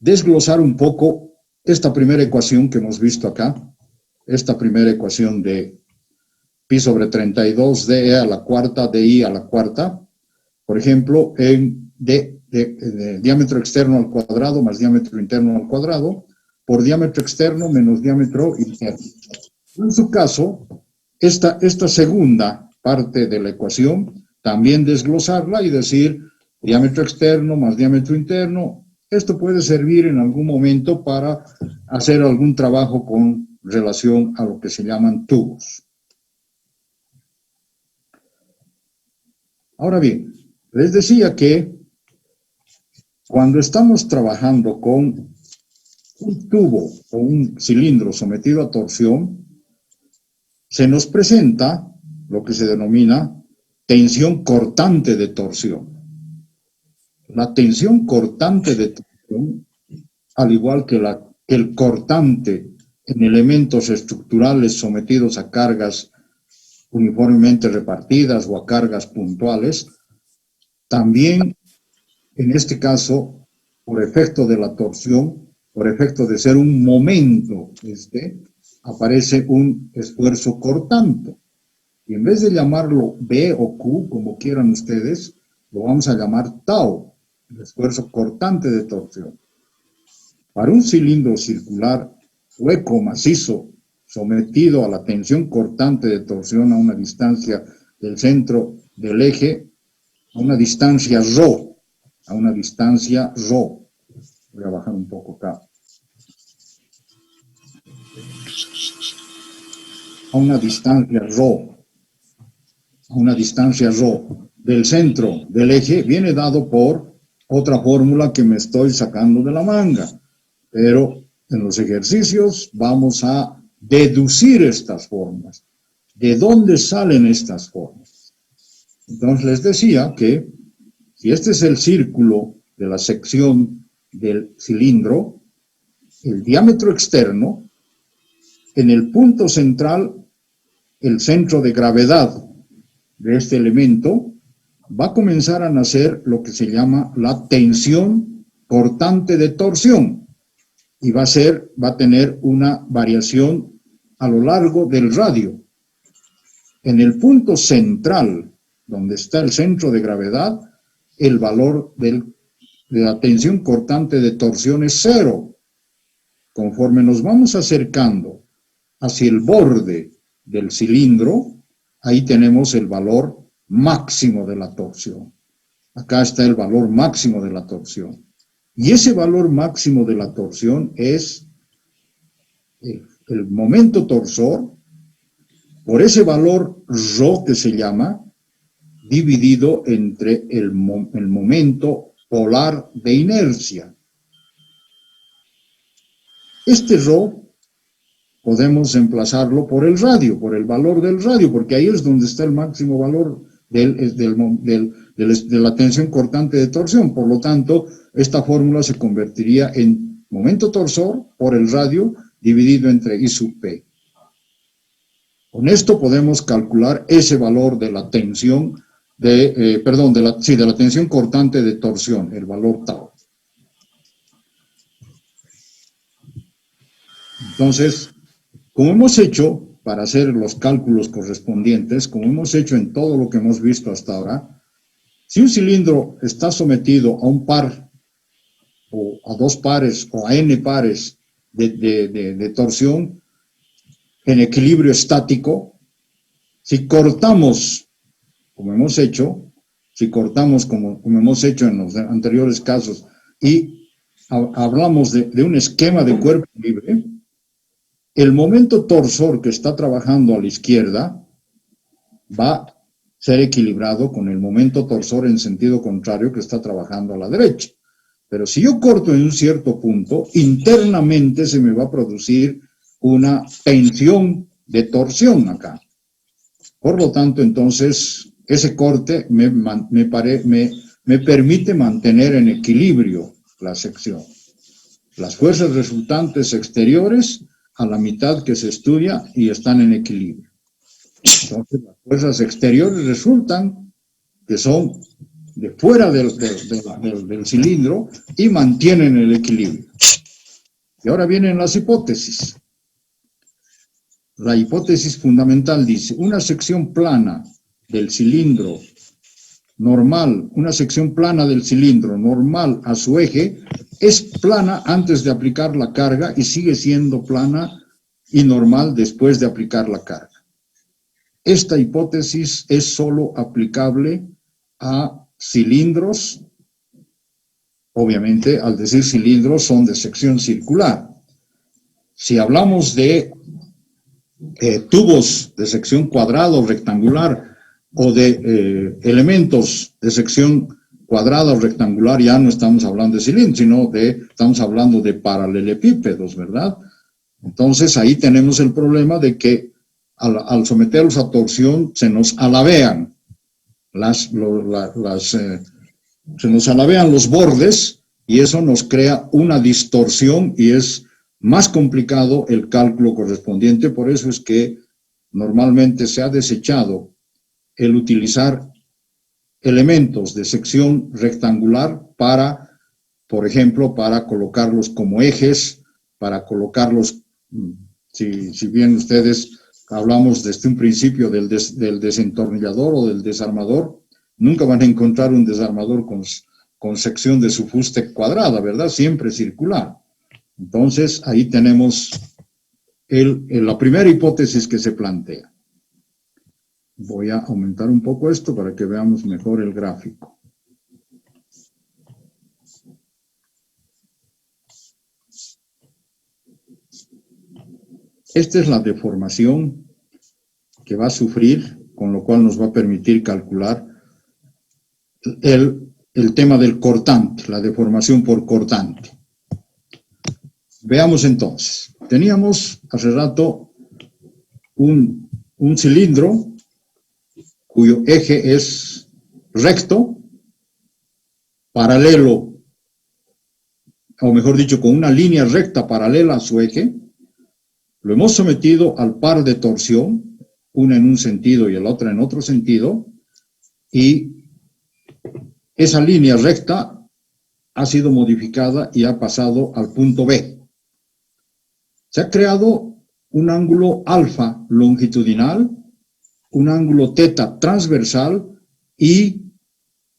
desglosar un poco esta primera ecuación que hemos visto acá, esta primera ecuación de pi sobre 32 de a la cuarta, de i a la cuarta, por ejemplo, en de diámetro externo al cuadrado más diámetro interno al cuadrado, por diámetro externo menos diámetro interno. En su caso, esta segunda parte de la ecuación, también desglosarla y decir diámetro externo más diámetro interno. Esto puede servir en algún momento para hacer algún trabajo con relación a lo que se llaman tubos. Ahora bien, les decía que cuando estamos trabajando con un tubo o un cilindro sometido a torsión, se nos presenta lo que se denomina tensión cortante de torsión. La tensión cortante de torsión, al igual que el cortante en elementos estructurales sometidos a cargas uniformemente repartidas o a cargas puntuales, también en este caso, por efecto de la torsión, por efecto de ser un momento, aparece un esfuerzo cortante. Y en vez de llamarlo B o Q, como quieran ustedes, lo vamos a llamar tau, el esfuerzo cortante de torsión. Para un cilindro circular hueco, macizo, sometido a la tensión cortante de torsión a una distancia del centro del eje, a una distancia ρ, Voy a bajar un poco acá. A una distancia ρ del centro del eje, viene dado por otra fórmula que me estoy sacando de la manga. Pero en los ejercicios vamos a deducir estas formas. ¿De dónde salen estas formas? Entonces les decía que si este es el círculo de la sección del cilindro, el diámetro externo, en el punto central, el centro de gravedad de este elemento, va a comenzar a nacer lo que se llama la tensión cortante de torsión y va a tener una variación a lo largo del radio. En el punto central, donde está el centro de gravedad, el valor de la tensión cortante de torsión es 0. Conforme nos vamos acercando hacia el borde del cilindro, ahí tenemos el valor máximo de la torsión. Acá está el valor máximo de la torsión. Y ese valor máximo de la torsión es el momento torsor por ese valor ρ que se llama, dividido entre el momento polar de inercia. Este ρ podemos emplazarlo por el radio, por el valor del radio, porque ahí es donde está el máximo valor de la tensión cortante de torsión. Por lo tanto, esta fórmula se convertiría en momento torsor por el radio dividido entre I sub P. Con esto podemos calcular ese valor de la tensión, de la tensión cortante de torsión, el valor tau. Entonces, como hemos hecho para hacer los cálculos correspondientes, como hemos hecho en todo lo que hemos visto hasta ahora, si un cilindro está sometido a un par, o a dos pares, o a n pares de torsión en equilibrio estático, si cortamos, como hemos hecho, como hemos hecho en los anteriores casos, y hablamos de un esquema de cuerpo libre, el momento torsor que está trabajando a la izquierda va a ser equilibrado con el momento torsor en sentido contrario que está trabajando a la derecha. Pero si yo corto en un cierto punto, internamente se me va a producir una tensión de torsión acá. Por lo tanto, entonces, ese corte me permite mantener en equilibrio la sección. Las fuerzas resultantes exteriores a la mitad que se estudia y están en equilibrio. Entonces, las fuerzas exteriores resultan que son de fuera del cilindro y mantienen el equilibrio. Y ahora vienen las hipótesis. La hipótesis fundamental dice, una sección plana del cilindro normal, una sección plana del cilindro normal a su eje, es plana antes de aplicar la carga y sigue siendo plana y normal después de aplicar la carga. Esta hipótesis es solo aplicable a cilindros. Obviamente, al decir cilindros, son de sección circular. Si hablamos de tubos de sección cuadrada o rectangular o de elementos de sección cuadrada o rectangular, ya no estamos hablando de cilindros, sino estamos hablando de paralelepípedos, ¿verdad? Entonces, ahí tenemos el problema de que al someterlos a torsión se nos alabean se nos alabean los bordes y eso nos crea una distorsión y es más complicado el cálculo correspondiente. Por eso es que normalmente se ha desechado el utilizar elementos de sección rectangular para, por ejemplo, para colocarlos como ejes, para colocarlos, si bien ustedes hablamos desde un principio del desentornillador o del desarmador, nunca van a encontrar un desarmador con sección de su fuste cuadrada, ¿verdad? Siempre circular. Entonces, ahí tenemos la primera hipótesis que se plantea. Voy a aumentar un poco esto para que veamos mejor el gráfico. Esta es la deformación que va a sufrir, con lo cual nos va a permitir calcular el tema del cortante, la deformación por cortante. Veamos entonces. Teníamos hace rato un cilindro cuyo eje es recto, paralelo, o mejor dicho, con una línea recta paralela a su eje. Lo hemos sometido al par de torsión, una en un sentido y la otra en otro sentido, y esa línea recta ha sido modificada y ha pasado al punto B. Se ha creado un ángulo alfa longitudinal, un ángulo teta transversal y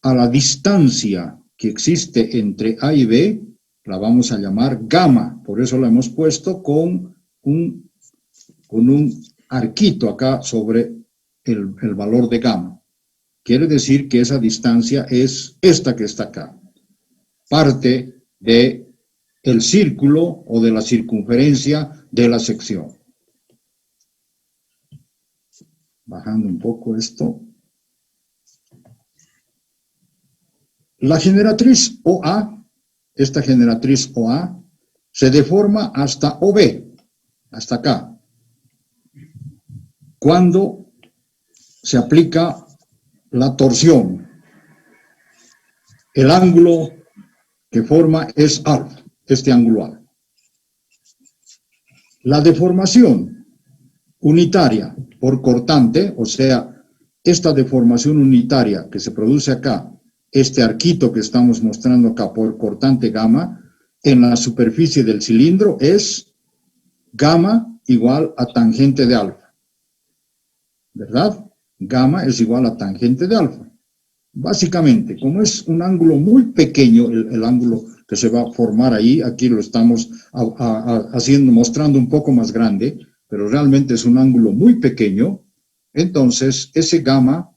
a la distancia que existe entre A y B la vamos a llamar gamma. Por eso la hemos puesto con un arquito acá sobre el valor de gamma. Quiere decir que esa distancia es esta que está acá. Parte de el círculo o de la circunferencia de la sección. Bajando un poco esto. La generatriz OA, esta generatriz OA, se deforma hasta OB, hasta acá, cuando se aplica la torsión. El ángulo que forma es alfa, este ángulo alfa. La deformación unitaria por cortante, o sea, esta deformación unitaria que se produce acá, este arquito que estamos mostrando acá por cortante gamma, en la superficie del cilindro es gamma igual a tangente de alfa. ¿Verdad? Gamma es igual a tangente de alfa. Básicamente, como es un ángulo muy pequeño, el ángulo que se va a formar ahí, aquí lo estamos mostrando un poco más grande, pero realmente es un ángulo muy pequeño. Entonces, ese gamma,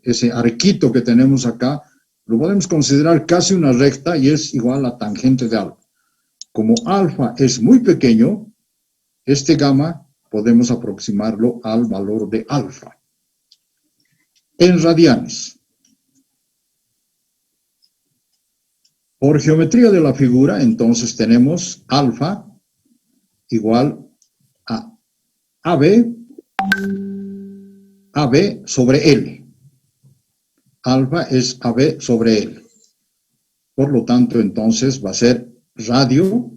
ese arquito que tenemos acá, lo podemos considerar casi una recta y es igual a tangente de alfa. Como alfa es muy pequeño, este gamma podemos aproximarlo al valor de alfa. En radianes. Por geometría de la figura, entonces tenemos alfa igual a AB sobre L. Alfa es AB sobre L. Por lo tanto, entonces va a ser radio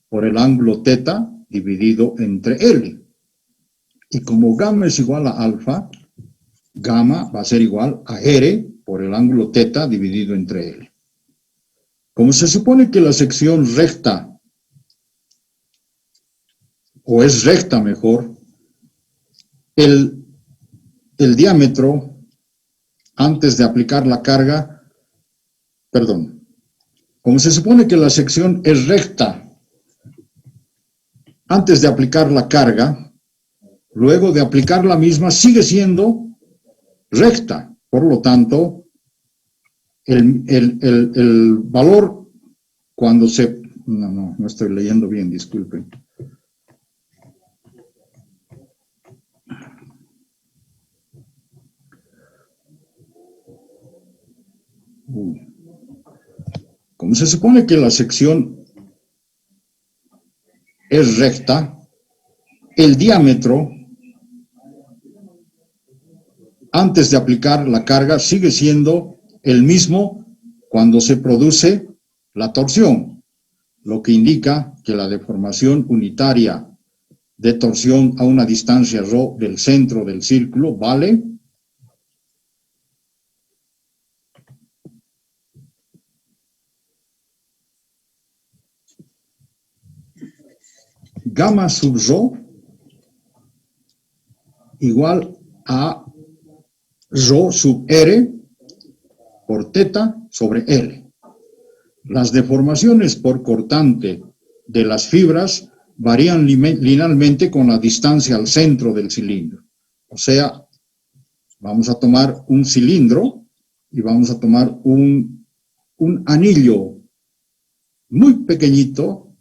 por el ángulo teta dividido entre L. Y como gamma es igual a alfa, gamma va a ser igual a R por el ángulo teta dividido entre L. Como se supone que la sección recta o es recta mejor, el diámetro antes de aplicar la carga, perdón, como se supone que la sección es recta antes de aplicar la carga, luego de aplicar la misma sigue siendo recta. Por lo tanto, el valor cuando se... No estoy leyendo bien, disculpen. Como se supone que la sección es recta, el diámetro antes de aplicar la carga sigue siendo el mismo cuando se produce la torsión, lo que indica que la deformación unitaria de torsión a una distancia ρ del centro del círculo vale gamma sub ρ igual a ρ sub r por teta sobre L. Las deformaciones por cortante de las fibras varían linealmente con la distancia al centro del cilindro. O sea, vamos a tomar un cilindro y vamos a tomar un anillo muy pequeñito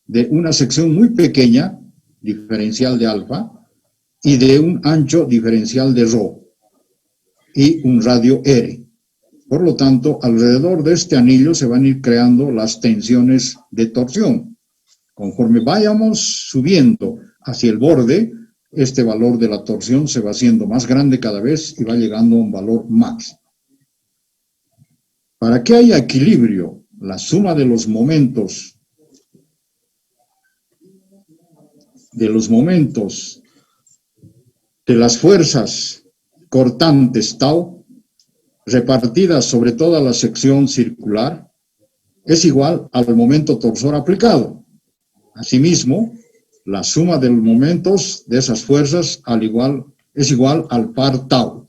de una sección muy pequeña, diferencial de alfa, y de un ancho diferencial de ρ y un radio R. Por lo tanto, alrededor de este anillo se van a ir creando las tensiones de torsión. Conforme vayamos subiendo hacia el borde, este valor de la torsión se va haciendo más grande cada vez y va llegando a un valor máximo. Para que haya equilibrio, la suma de los momentos de las fuerzas cortantes tau repartidas sobre toda la sección circular es igual al momento torsor aplicado. Asimismo, la suma de los momentos de esas fuerzas es igual al par tau.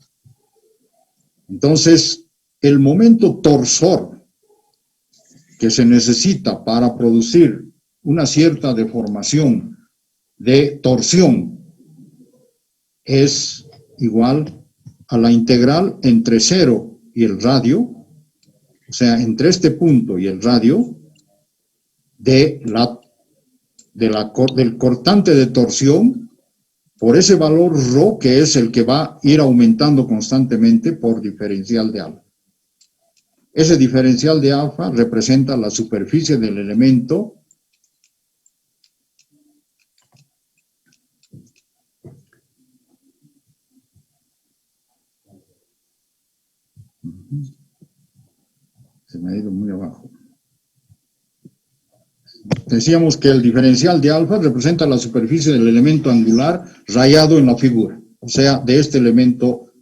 Entonces, el momento torsor que se necesita para producir una cierta deformación de torsión es igual a la integral entre 0 y el radio, o sea, entre este punto y el radio, del cortante de torsión por ese valor ρ, que es el que va a ir aumentando constantemente por diferencial de alfa. Ese diferencial de alfa representa la superficie del elemento se me ha ido muy abajo. Decíamos que el diferencial de alfa representa la superficie del elemento angular rayado en la figura, o sea, de este elemento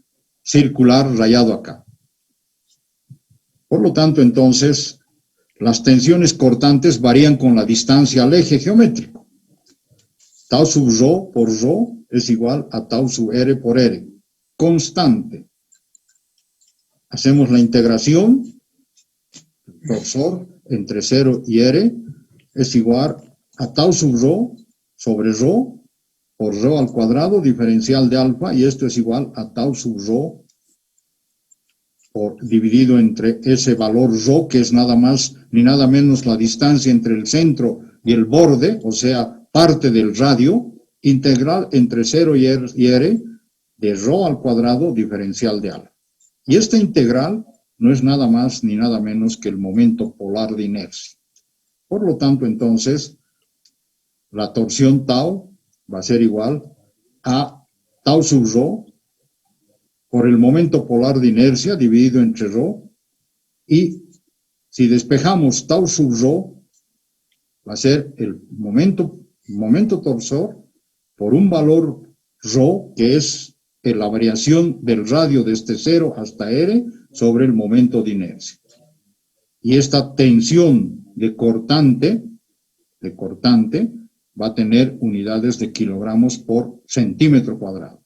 circular rayado acá. Por lo tanto, entonces, las tensiones cortantes varían con la distancia al eje geométrico. Tau sub ρ por ρ es igual a tau sub r por r, constante. Hacemos la integración, torsor entre 0 y r es igual a tau sub ρ sobre ρ por ρ al cuadrado, diferencial de alfa, y esto es igual a tau sub ρ dividido entre ese valor ρ, que es nada más ni nada menos la distancia entre el centro y el borde, o sea, parte del radio, integral entre 0 y r de ρ al cuadrado, diferencial de alfa. Y esta integral no es nada más ni nada menos que el momento polar de inercia. Por lo tanto, entonces, la torsión tau va a ser igual a tau sub ρ por el momento polar de inercia dividido entre ρ, y si despejamos tau sub ρ, va a ser el momento torsor por un valor ρ, que es la variación del radio desde 0 hasta r sobre el momento de inercia. Y esta tensión de cortante va a tener unidades de kilogramos por centímetro cuadrado.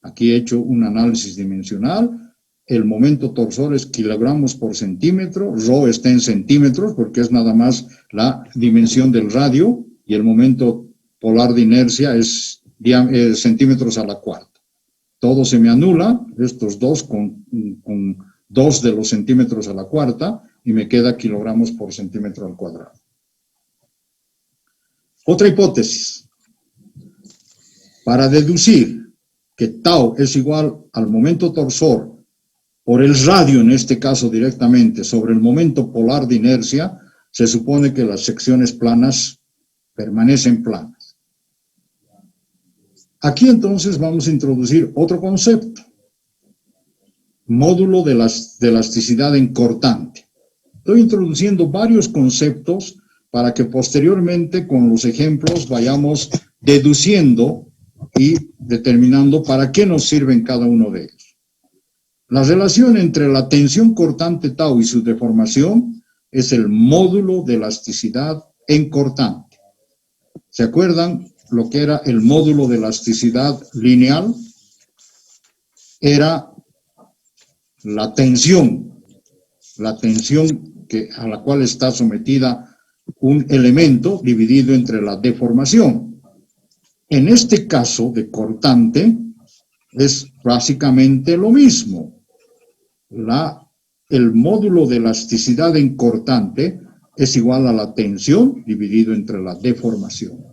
Aquí he hecho un análisis dimensional. El momento torsor es kilogramos por centímetro. Rho está en centímetros porque es nada más la dimensión del radio. Y el momento polar de inercia es centímetros a la cuarta. Todo se me anula, estos dos con 2 de los centímetros a la cuarta, y me queda kilogramos por centímetro al cuadrado. Otra hipótesis. Para deducir que tau es igual al momento torsor por el radio, en este caso directamente, sobre el momento polar de inercia, se supone que las secciones planas permanecen planas. Aquí entonces vamos a introducir otro concepto. Módulo de elasticidad en cortante. Estoy introduciendo varios conceptos para que posteriormente con los ejemplos vayamos deduciendo y determinando para qué nos sirven cada uno de ellos. La relación entre la tensión cortante tau y su deformación es el módulo de elasticidad en cortante. ¿Se acuerdan lo que era el módulo de elasticidad lineal? Era la tensión a la cual está sometida un elemento dividido entre la deformación. En este caso de cortante es básicamente lo mismo. El módulo de elasticidad en cortante es igual a la tensión dividido entre la deformación.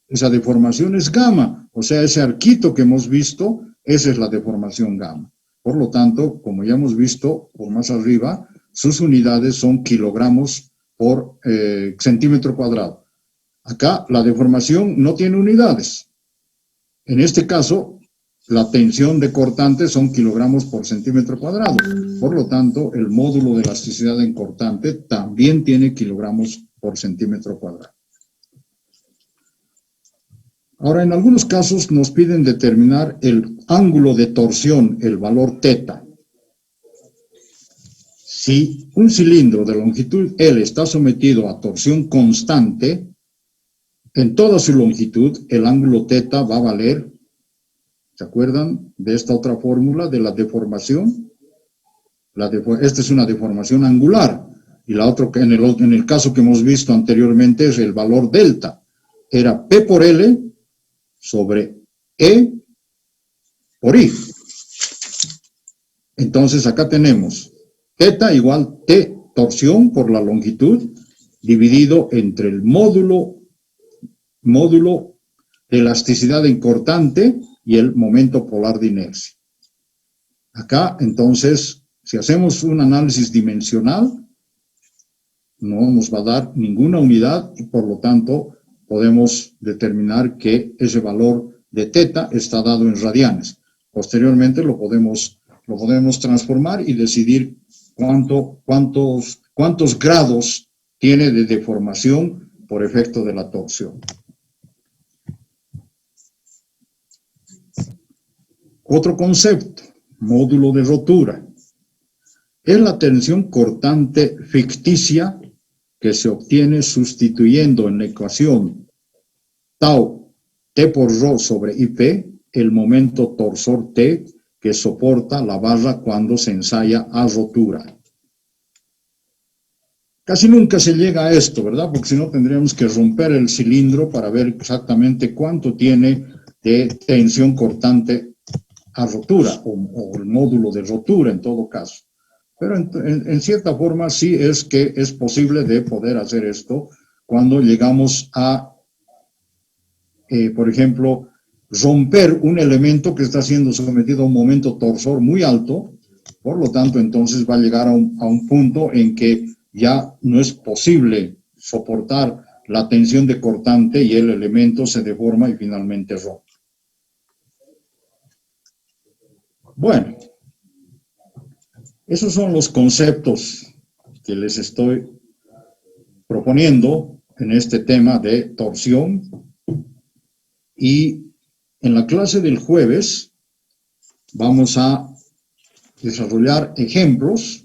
Esa deformación es gamma, o sea, ese arquito que hemos visto, esa es la deformación gamma. Por lo tanto, como ya hemos visto por más arriba, sus unidades son kilogramos por centímetro cuadrado. Acá la deformación no tiene unidades. En este caso, la tensión de cortante son kilogramos por centímetro cuadrado. Por lo tanto, el módulo de elasticidad en cortante también tiene kilogramos por centímetro cuadrado. Ahora, en algunos casos nos piden determinar el ángulo de torsión, el valor θ. Si un cilindro de longitud L está sometido a torsión constante, en toda su longitud, el ángulo θ va a valer, ¿se acuerdan de esta otra fórmula de la deformación? Esta es una deformación angular, y la otra, en el caso que hemos visto anteriormente, es el valor delta. Era P por L sobre E por I. Entonces acá tenemos θ igual T torsión por la longitud dividido entre el módulo de elasticidad en cortante y el momento polar de inercia. Acá entonces, si hacemos un análisis dimensional, no nos va a dar ninguna unidad y por lo tanto podemos determinar que ese valor de θ está dado en radianes. Posteriormente lo podemos transformar y decidir cuántos grados tiene de deformación por efecto de la torsión. Otro concepto, módulo de rotura. Es la tensión cortante ficticia que se obtiene sustituyendo en la ecuación tau T por Rho sobre IP el momento torsor T que soporta la barra cuando se ensaya a rotura. Casi nunca se llega a esto, ¿verdad? Porque si no tendríamos que romper el cilindro para ver exactamente cuánto tiene de tensión cortante a rotura o el módulo de rotura en todo caso. Pero en cierta forma sí es que es posible de poder hacer esto cuando llegamos a, por ejemplo, romper un elemento que está siendo sometido a un momento torsor muy alto. Por lo tanto, entonces va a llegar a un punto en que ya no es posible soportar la tensión de cortante y el elemento se deforma y finalmente rompe. Bueno, esos son los conceptos que les estoy proponiendo en este tema de torsión. Y en la clase del jueves vamos a desarrollar ejemplos.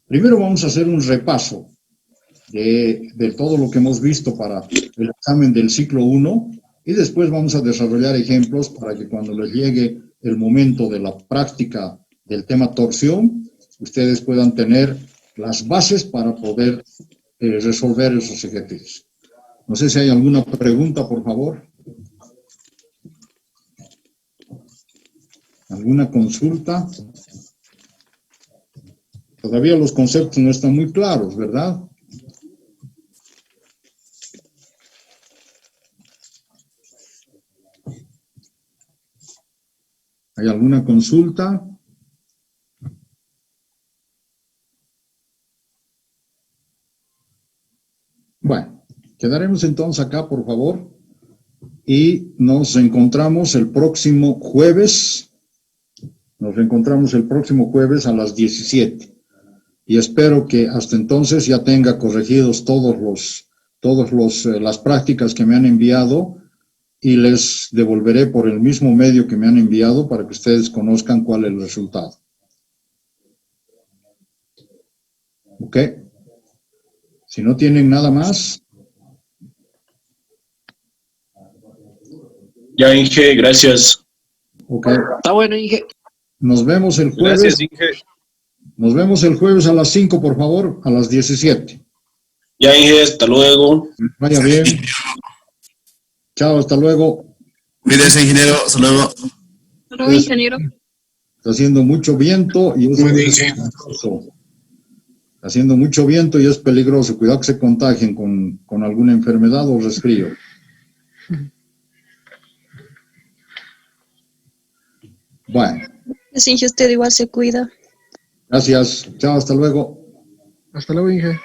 Primero vamos a hacer un repaso de todo lo que hemos visto para el examen del ciclo 1 y después vamos a desarrollar ejemplos para que cuando les llegue el momento de la práctica del tema torsión, ustedes puedan tener las bases para poder resolver esos ejercicios. No sé si hay alguna pregunta, por favor. ¿Alguna consulta? Todavía los conceptos no están muy claros, ¿verdad? ¿Hay alguna consulta? Bueno, quedaremos entonces acá, por favor, y nos encontramos el próximo jueves. Nos reencontramos el próximo jueves a las 17. Y espero que hasta entonces ya tenga corregidos las prácticas que me han enviado y les devolveré por el mismo medio que me han enviado para que ustedes conozcan cuál es el resultado. ¿Ok? Si no tienen nada más. Ya, Inge, gracias. Ok. Está bueno, Inge. Nos vemos el jueves. Gracias, Inge. Nos vemos el jueves a las 5, por favor, a las 17. Ya, Inge, hasta luego. Vaya bien. Chao, hasta luego. Cuídese, ingeniero. Hasta luego. Hola, ingeniero. Está haciendo mucho viento y eso es peligroso. Está haciendo mucho viento y es peligroso. Cuidado que se contagien con alguna enfermedad o resfrío. Bueno. Sí, usted igual se cuida. Gracias. Chao, hasta luego. Hasta luego, Inge.